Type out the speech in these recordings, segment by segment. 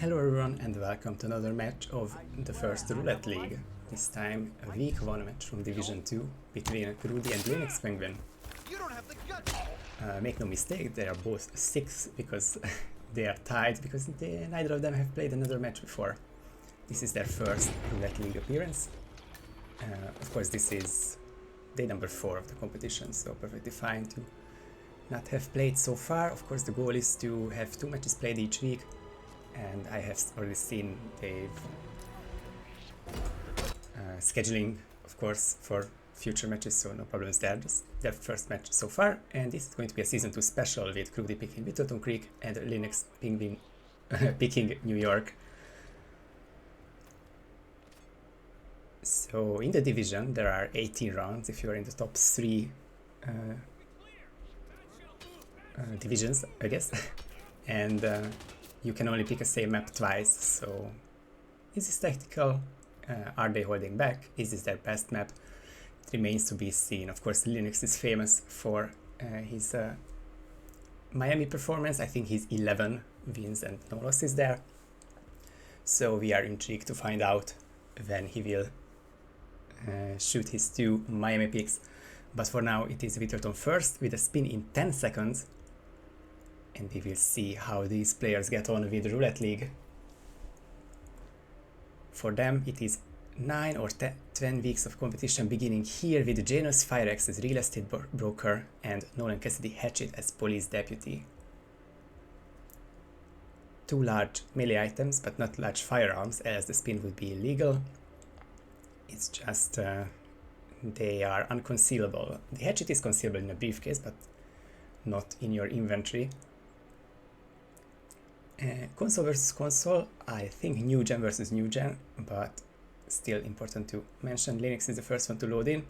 Hello everyone and welcome to another match of the first Roulette League. This time a week 1 match from Division 2 between Crewdy and Linux Penguin. Make no mistake, they are both 6 because they are tied because neither of them have played another match before. This is their first Roulette League appearance. Of course this is day number 4 of the competition, so perfectly fine to not have played so far. Of course the goal is to have 2 matches played each week. And I have already seen they've scheduling, of course, for future matches, so no problems there. Just their first match so far, and this is going to be a Season 2 special with Crewdy picking Whittleton Creek and Linux picking New York. So in the division there are 18 rounds if you are in the top 3 divisions, I guess, and you can only pick a same map twice, so is this tactical? Are they holding back? Is this their best map? It remains to be seen. Of course, Linux is famous for his Miami performance. I think he's 11 wins and no losses there. So we are intrigued to find out when he will shoot his 2 Miami picks. But for now, it is Whittleton first with a spin in 10 seconds. And we will see how these players get on with Roulette League. For them, it is 9 or 10 weeks of competition beginning here with Janus Firex as real estate broker and Nolan Cassidy Hatchet as police deputy. 2 large melee items, but not large firearms, as the spin would be illegal. It's just they are unconcealable. The hatchet is concealable in a briefcase, but not in your inventory. Console versus console, I think new gen versus new gen, but still important to mention. Linux is the first one to load in,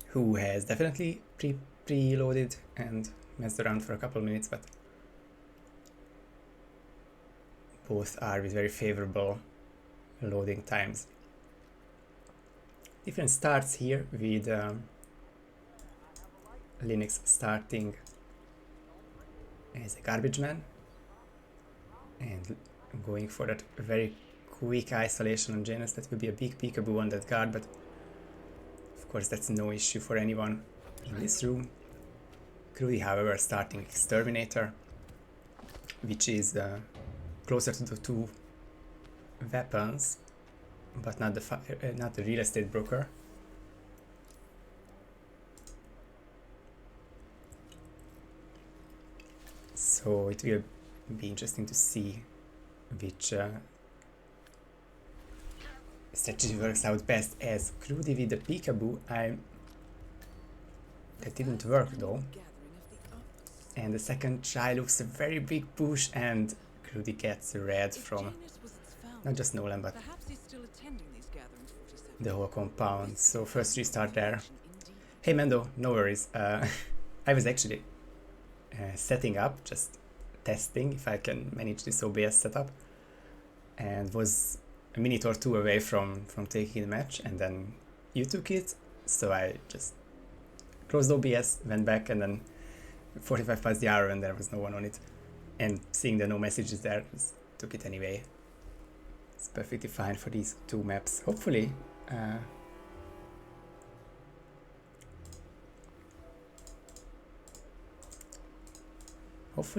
who has definitely preloaded and messed around for a couple of minutes, but both are with very favorable loading times. Different starts here with Linux starting as a garbage man and going for that very quick isolation on Janus. That will be a big peekaboo on that guard, but of course that's no issue for anyone in this room. Crewdy, however, starting Exterminator, which is closer to the 2 weapons, but not the real estate broker. So it will be interesting to see which strategy works out best. As Crewdy with the peekaboo, that didn't work though. And the second try looks a very big push, and Crewdy gets red from not just Nolan but the whole compound. So first restart there. Hey Mendo, no worries. I was actually setting up, just testing if I can manage this OBS setup, and was a minute or 2 away from taking the match, and then you took it, so I just closed OBS, went back, and then 45 past the hour and there was no one on it, and seeing the no messages there, just took it anyway. It's perfectly fine for these 2 maps. Hopefully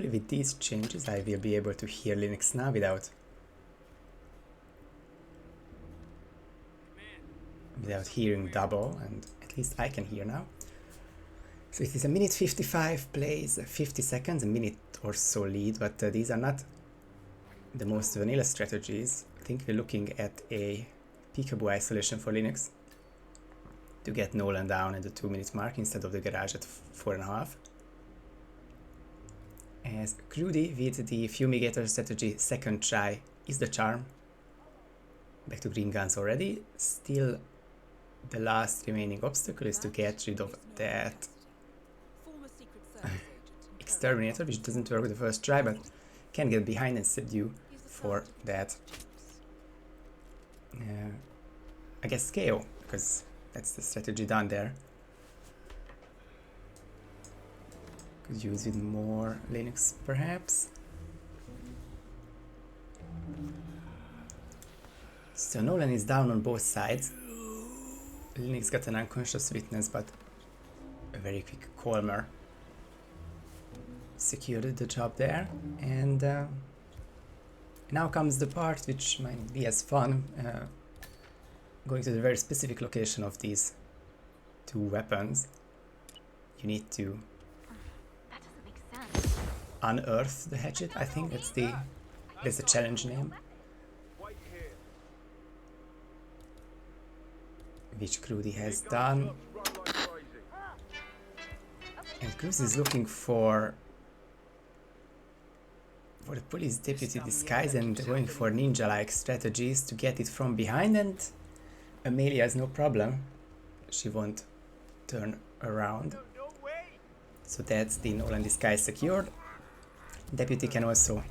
with these changes I will be able to hear Linux now without hearing double, and at least I can hear now. So it is a minute 55 plays, 50 seconds, a minute or so lead, but these are not the most vanilla strategies. I think we're looking at a peekaboo isolation for Linux to get Nolan down at the 2-minute mark instead of the garage at 4.5. As Crewdy with the fumigator strategy, second try is the charm. Back to green guns already. Still the last remaining obstacle is to get rid of that Exterminator, which doesn't work the first try, but can get behind and subdue for that I guess KO, because that's the strategy done there. Could use it more Linux perhaps. So Nolan is down on both sides. Linux got an unconscious witness, but a very quick calmer secured the job there. And now comes the part which might be as fun, going to the very specific location of these two weapons. You need to unearth the hatchet. I think that's the challenge name, which Crewdy has done. And Cruz is looking for the police deputy disguise and going for ninja-like strategies to get it from behind, and Amelia has no problem. She won't turn around. So that's the Nolan disguise secured. Deputy can also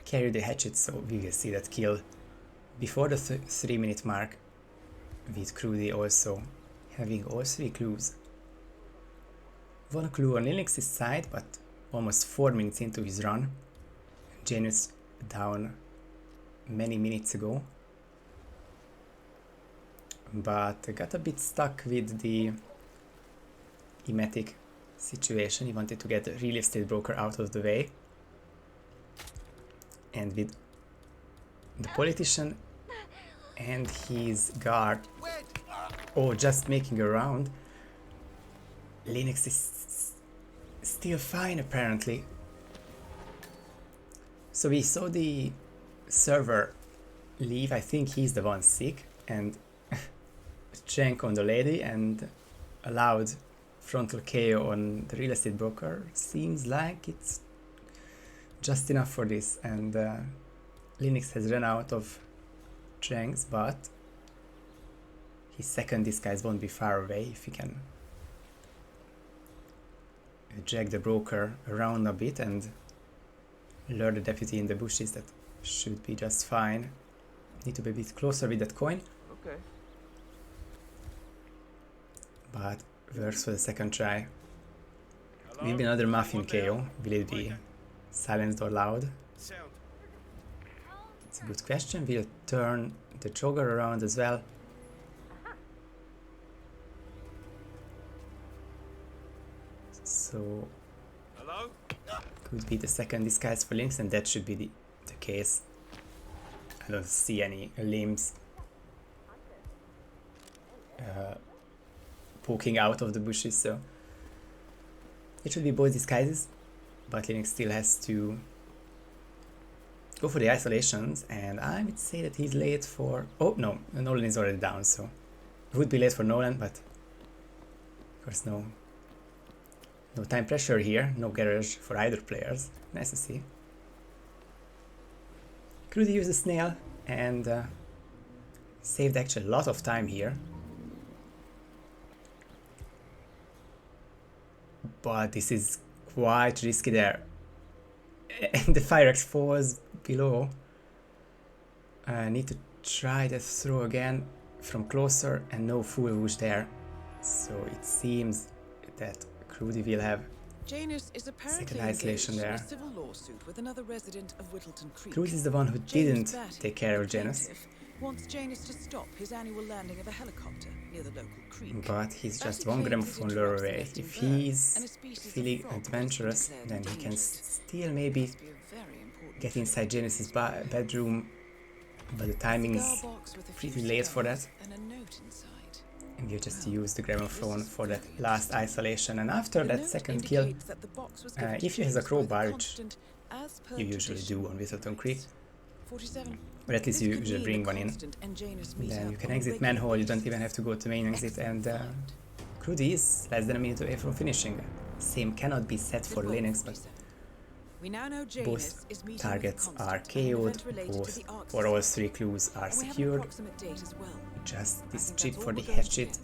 carry the hatchet, so we will see that kill before the 3-minute mark, with Crewdy also having all 3 clues. One clue on Linux's side, but almost 4 minutes into his run. Janus down many minutes ago, but got a bit stuck with the emetic situation. He wanted to get the real estate broker out of the way, and with the politician and his guard just making a round, Linux is still fine apparently. So we saw the server leave. I think he's the one sick, and Jank on the lady and allowed frontal KO on the real estate broker. Seems like it's just enough for this, and Linux has run out of Janks, but his second disguise won't be far away if he can drag the broker around a bit and lure the deputy in the bushes. That should be just fine. Need to be a bit closer with that coin. Okay. But works for the second try. Maybe another muffin KO. Will it be silenced or loud? It's a good question. We'll turn the jogger around as well. So could be the second disguise for Lynx, and that should be the case. I don't see any limbs poking out of the bushes, so it should be both disguises, but Linux still has to go for the isolations, and I would say that he's late for... Oh no, Nolan is already down, so it would be late for Nolan, but of course no time pressure here, no garage for either players. Nice to see. Crewdy used the snail and saved actually a lot of time here. But this is quite risky there. And the Firex falls below. I need to try that throw again from closer, and no full whoosh there. So it seems that Crewdy will have second isolation there. Crewdy is the one who didn't take care of Janus. Wants Janus to stop his annual landing of a helicopter near the local creek. But he's just one gramophone lure away. If he's feeling adventurous, then he can still maybe get inside Janus's bedroom, but the timing is pretty late for that. And you just use the gramophone for that last isolation, and after that second kill, if you have a crowbar, which you usually do on Whittleton Creek, or at least you usually bring one in, then you can exit manhole. You don't even have to go to main exit, and Crewdy is less than a minute away from finishing. Same cannot be said for Linux, but both targets are KO'd, both or all 3 clues are secured. Just this chip for the hatchet.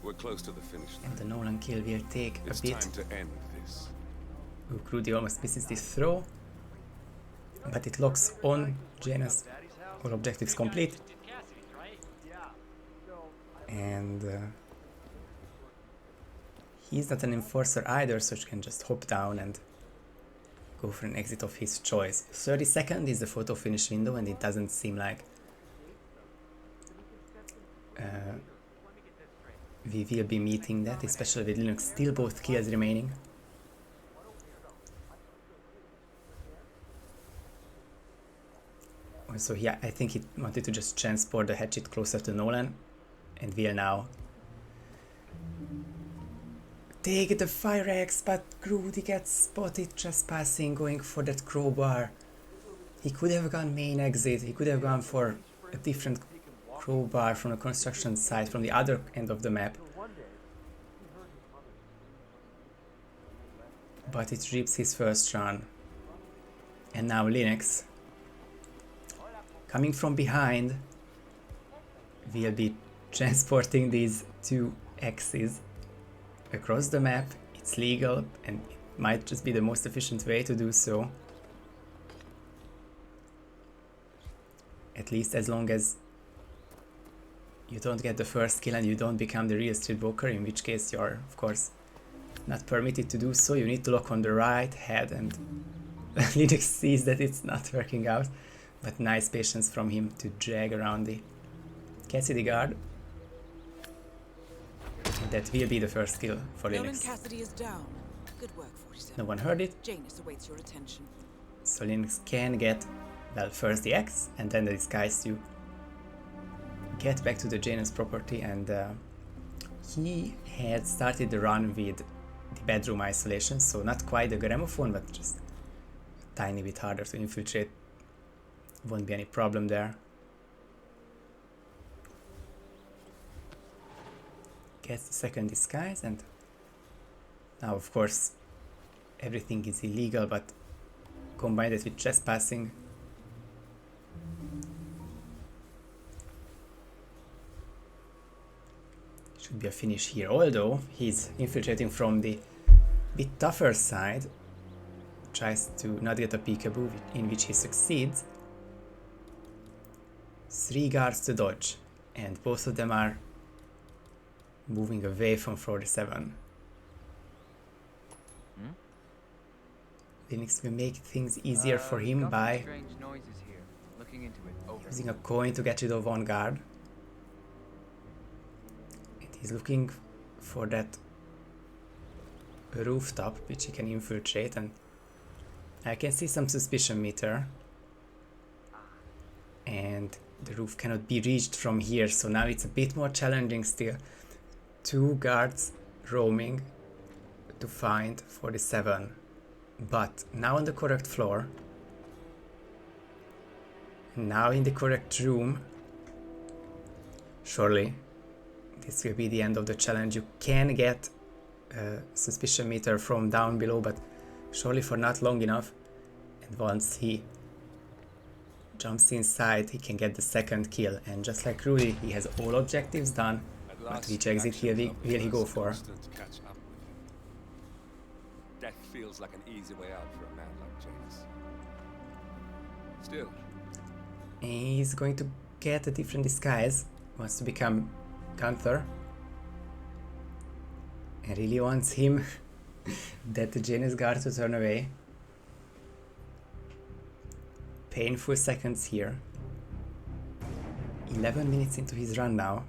We're close to the finish line. And the Nolan kill will take a bit. Time to end this. Ooh, Crewdy almost misses this throw, but it locks on Janus. All objectives complete. And he's not an enforcer either, so he can just hop down and go for an exit of his choice. 30 seconds is the photo finish window, and it doesn't seem like we will be meeting that, especially with Linux still both kills remaining. Also here, I think he wanted to just transport the hatchet closer to Nolan, and will now take the fire axe, but Crewdy gets spotted trespassing, going for that crowbar. He could have gone main exit, he could have gone for a different crowbar from the construction site, from the other end of the map. But it rips his first run. And now Linux, coming from behind, will be transporting these two axes across the map. It's legal and it might just be the most efficient way to do so. At least as long as you don't get the first kill and you don't become the real streetwalker, in which case you're of course not permitted to do so. You need to lock on the right head, and Linux sees that it's not working out, but nice patience from him to drag around the Cassidy guard. And that will be the first kill for Nolan Linux. Cassidy is down. Good work, 47. No one heard it, Janus awaits your attention. so Linux can get, well, first the axe and then the disguise to get back to the Janus property. And he had started the run with the bedroom isolation, so not quite the gramophone, but just a tiny bit harder to infiltrate. Won't be any problem there. Gets the second disguise, and now of course everything is illegal, but combine it with trespassing. Should be a finish here, although he's infiltrating from the bit tougher side. Tries to not get a peekaboo, in which he succeeds. 3 guards to dodge, and both of them are moving away from 47. Linux will make things easier for him by using a coin to get rid of one guard. And he's looking for that rooftop which he can infiltrate, and I can see some suspicion meter. And the roof cannot be reached from here, so now it's a bit more challenging still. 2 guards roaming to find 47, but now on the correct floor, now in the correct room. Surely this will be the end of the challenge. You can get a suspicion meter from down below, but surely for not long enough. And once he jumps inside, he can get the second kill, and just like Crewdy, he has all objectives done. But which exit will he go for? Death feels like an easy way out for a man like Janus. Still, He's going to get a different disguise. Wants to become Gunther. And really wants him, that the Janus guard, to turn away. Painful seconds here. 11 minutes into his run now.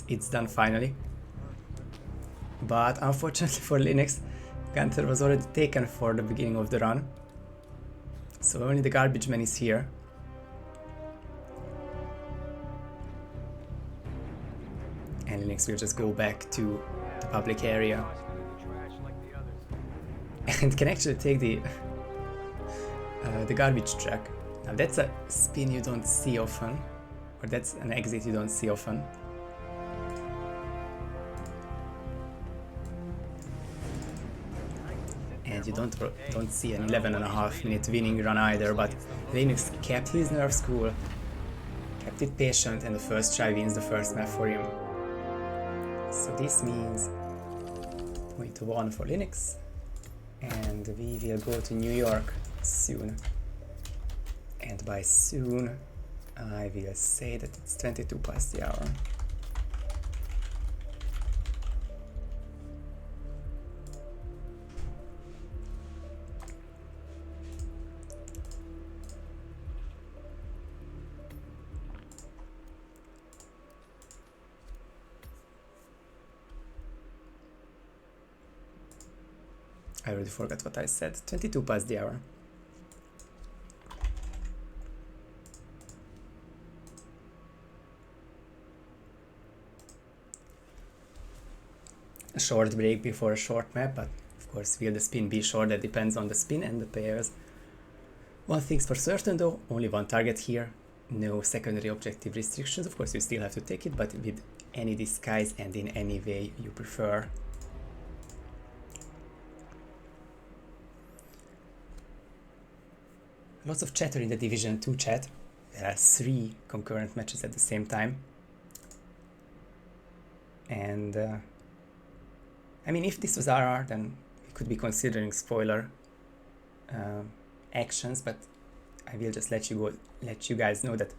It's done finally. But unfortunately for Linux, Gunther was already taken for the beginning of the run. So only the garbage man is here. And Linux will just go back to the public area. And can actually take the garbage truck. Now that's a spin you don't see often. Or that's an exit you don't see often. And you don't see an 11.5-minute winning run either, but Linux kept his nerves cool, kept it patient, and the first try wins the first map for him. So this means 0.1 for Linux, and we will go to New York soon. And by soon, I will say that it's 22 past the hour. I already forgot what I said. 22 past the hour. A short break before a short map, but of course will the spin be short? That depends on the spin and the players. One thing's for certain though, only one target here, no secondary objective restrictions. Of course you still have to take it, but with any disguise and in any way you prefer. Lots of chatter in the Division 2 chat. There are 3 concurrent matches at the same time. And I mean, if this was RR, then we could be considering spoiler actions, but I will just let you guys know that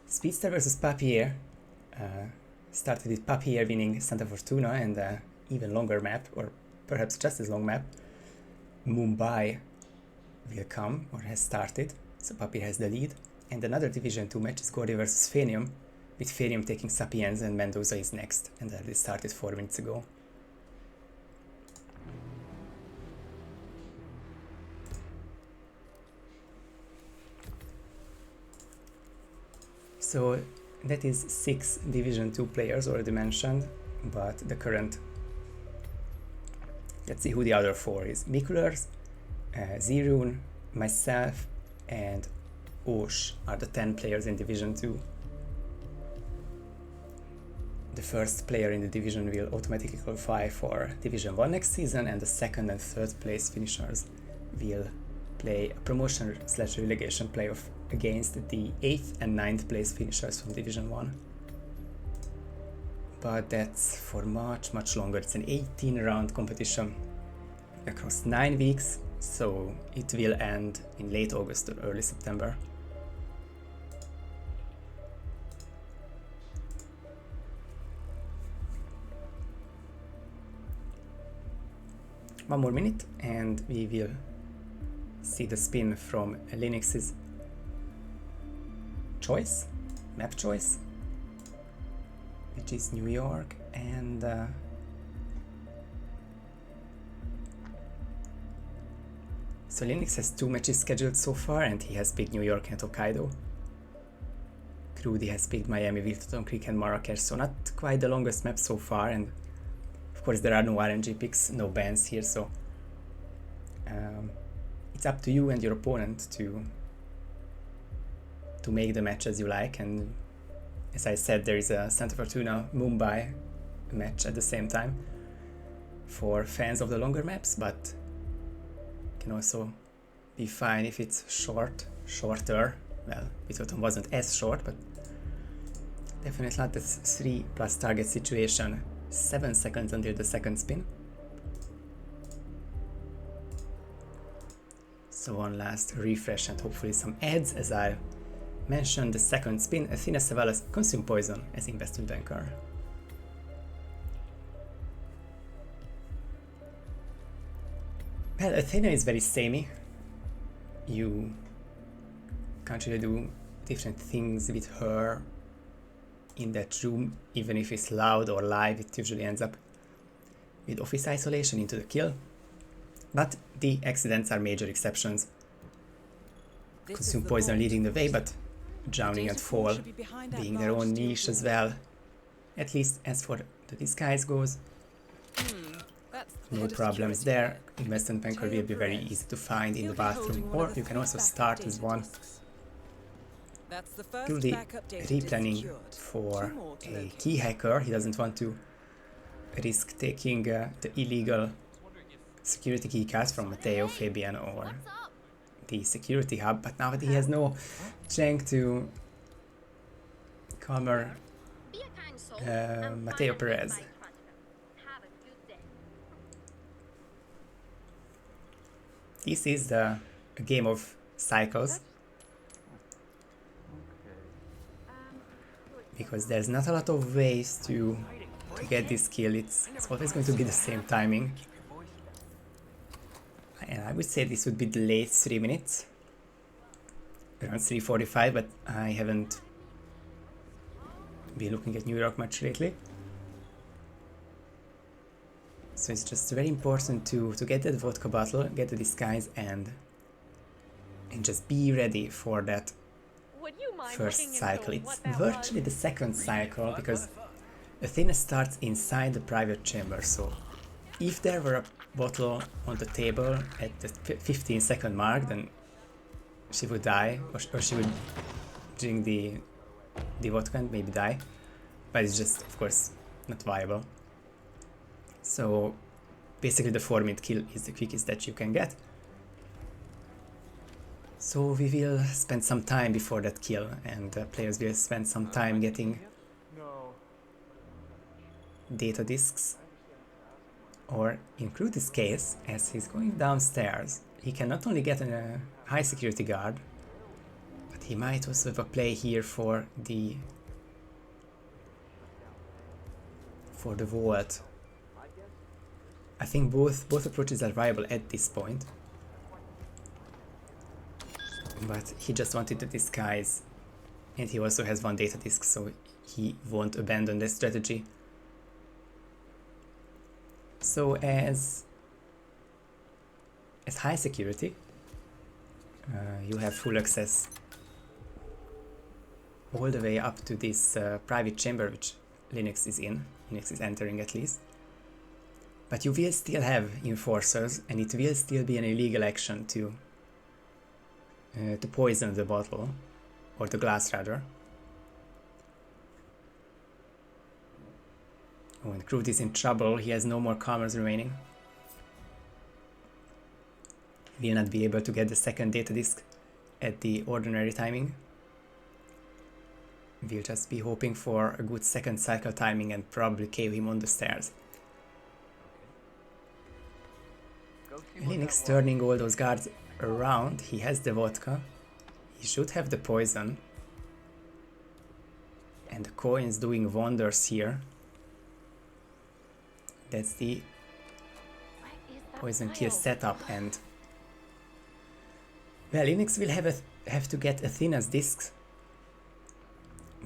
Speedster versus Papier started with Papier winning Santa Fortuna and even longer map, or perhaps just as long map. Mumbai will come, or has started, so Papier has the lead. And another Division 2 match is Gordy versus Fenium, with Fenium taking Sapiens and Mendoza is next, and that started 4 minutes ago. So that is 6 Division 2 players already mentioned, but the current... Let's see who the other 4 is. Mikulers, Zirun, myself, and Osh are the 10 players in Division 2. The first player in the division will automatically qualify for Division 1 next season, and the second and third place finishers will play a promotion/relegation playoff against the 8th and 9th place finishers from Division 1. But that's for much longer. It's an 18 round competition across 9 weeks, so it will end in late August or early September. One more minute and we will see the spin from Linux's choice, map choice, which is New York, and so Linux has 2 matches scheduled so far, and he has picked New York and Hokkaido. Crewdy has picked Miami, Whittleton Creek and Marrakesh, so not quite the longest map so far, and of course there are no RNG picks, no bans here, so it's up to you and your opponent to make the match as you like. And as I said, there is a Santa Fortuna Mumbai match at the same time for fans of the longer maps, but can also be fine if it's shorter. Well, Whittleton wasn't as short, but definitely not the 3+ target situation. 7 seconds until the second spin. So one last refresh and hopefully some ads. As I mentioned, the second spin, Athena Savalas consume poison as investment banker. Well, Athena is very samey. You can't really do different things with her in that room, even if it's loud or live. It usually ends up with office isolation into the kill. But the accidents are major exceptions. Consume poison leading the way, but drowning and fall being their own niche as well. At least as for the disguise goes, no problems there. Investment banker will be very easy to find in the bathroom, or you can also start as one. Crewdy replanning for a key hacker. He doesn't want to risk taking the illegal security key cards from Matteo, Fabian, or the security hub, but now that he has no Cheng to cover Matteo Perez. This is a game of cycles, because there's not a lot of ways to get this kill. It's always going to be the same timing. And I would say this would be the late 3 minutes, around 3:45, but I haven't been looking at New York much lately. So it's just very important to get that vodka bottle, get the disguise, and just be ready for that first cycle. It's virtually the second cycle because Athena starts inside the private chamber. So if there were a bottle on the table at the 15-second mark, then she would die, or she would drink the vodka and maybe die. But it's just, of course, not viable. So basically the 4-minute kill is the quickest that you can get. So we will spend some time before that kill, and players will spend some time getting data discs. Or in Crewdy's case, as he's going downstairs, he can not only get a high security guard, but he might also have a play here for the vault. I think both approaches are viable at this point. But he just wanted the disguise, and he also has one data disk, so he won't abandon the strategy. So as high security, you have full access all the way up to this private chamber which Linux is in. Linux is entering at least. But you will still have enforcers, and it will still be an illegal action to poison the bottle, or the glass rather. Oh, and Crewdy is in trouble. He has no more commerce remaining. He will not be able to get the second data disk at the ordinary timing. We'll just be hoping for a good second cycle timing and probably KO him on the stairs. Linux turning all those guards around. He has the vodka. He should have the poison. And the coins doing wonders here. That's the poison kill setup, and well, Linux will have to get Athena's discs,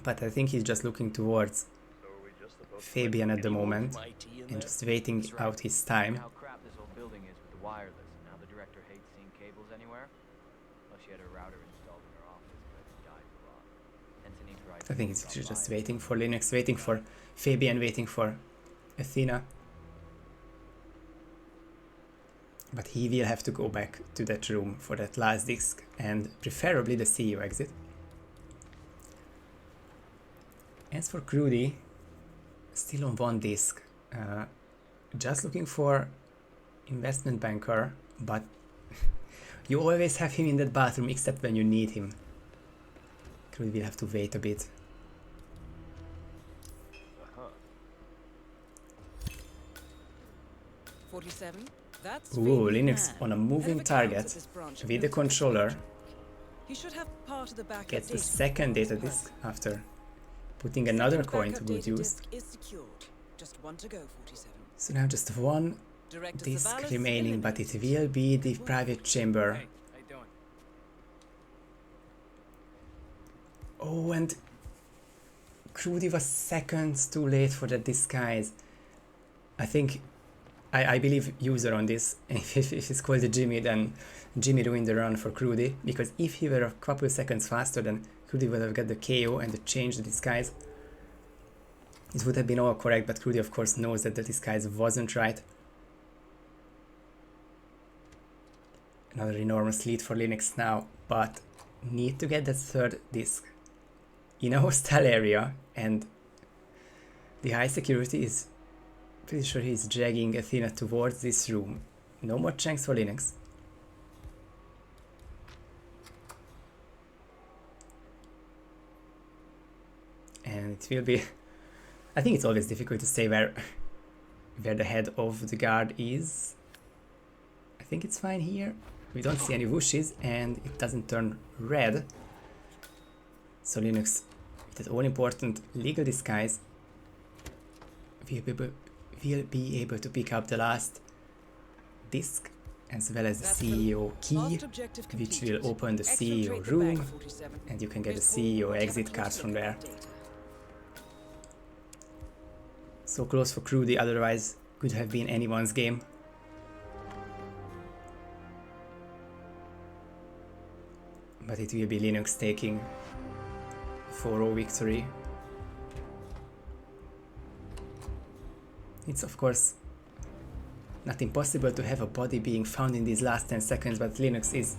but I think he's just looking towards Fabian at the moment and just waiting out his time. I think he's just waiting for Linux, waiting for Fabian, waiting for Athena. But he will have to go back to that room for that last disc, and preferably the CEO exit. As for Crewdy, still on one disc, just looking for investment banker, but you always have him in that bathroom except when you need him. Crewdy will have to wait a bit. Ooh, Linux on a moving target with the controller gets the second data disk after putting another coin to good use. So now just one disk remaining, but it will be the private chamber. Oh, and Crewdy was seconds too late for the disguise. I believe user on this, if it's called Jimmy, then Jimmy ruined the run for Crewdy, because if he were a couple seconds faster, then Crewdy would have got the KO and the change the disguise. It would have been all correct, but Crewdy of course knows that the disguise wasn't right. Another enormous lead for Linux now, but need to get that third disk in a hostile area, and the high security is pretty sure he's dragging Athena towards this room. No more chance for Linux. And it will be... I think it's always difficult to say where the head of the guard is. I think it's fine here. We don't see any whooshes and it doesn't turn red. So Linux, with that all-important legal disguise, will be able to pick up the last disk as well as the CEO key, which will open the CEO room, and you can get the CEO exit cards from there. So close for Crewdy, otherwise Could have been anyone's game. But it will be Linux taking 4-0 victory. It's of course not impossible to have a body being found in these last 10 seconds, but Linux is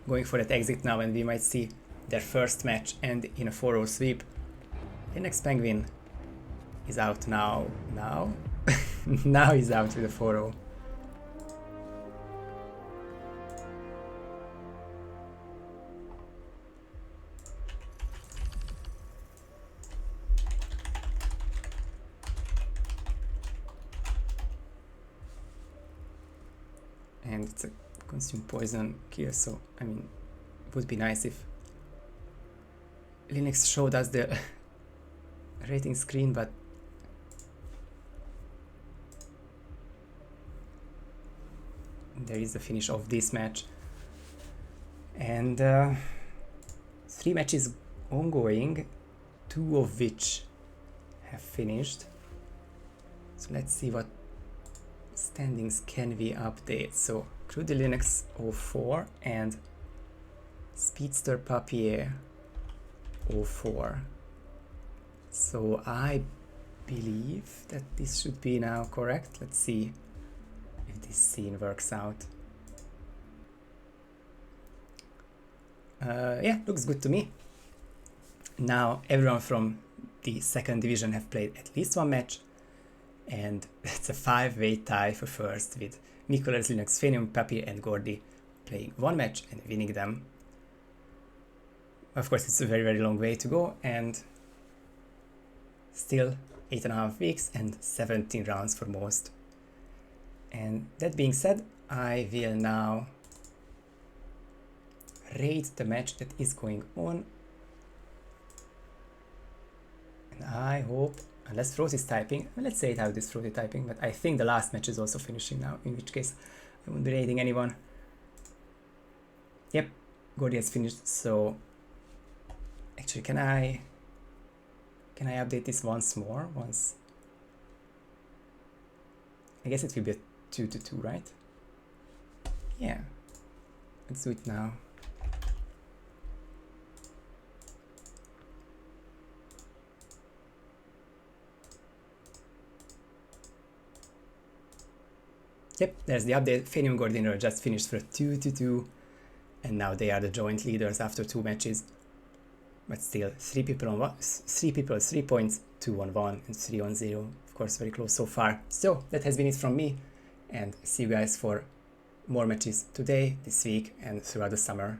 going for that exit now, and we might see their first match end in a 4-0 sweep. Linux Penguin is out now. Now he's out with a 4-0. And it's a consume poison kill, so I mean, it would be nice if Linux showed us the rating screen, but there is the finish of this match. And 3 matches ongoing, 2 of which have finished. So let's see what standings can we update. So Crewdy Linux 04 and Speedster Papier 04. So I believe that this should be now correct. Let's see if this scene works out. Yeah, looks good to me. Now everyone from the second division have played at least 1 match, and it's a 5-way tie for first, with Nicholas, Linux, Phenium, Papier and Gordy playing 1 match and winning them. Of course, it's a very, very long way to go, and still 8.5 weeks and 17 rounds for most. And that being said, I will now rate the match that is going on. And I hope, unless Frost is typing, let's say it how this Frost is typing, but I think the last match is also finishing now, in which case I won't be rating anyone. Yep, Gordy has finished, so actually can I update this once more? I guess it will be a 2-2, right? Yeah, let's do it now. Yep, there's the update. Phenium Gordiner just finished for a 2-2, and now they are the joint leaders after 2 matches. But still, 3 people on 3 points, 2 on 1 and 3 on 0. Of course, very close so far. So that has been it from me, and see you guys for more matches today, this week, and throughout the summer.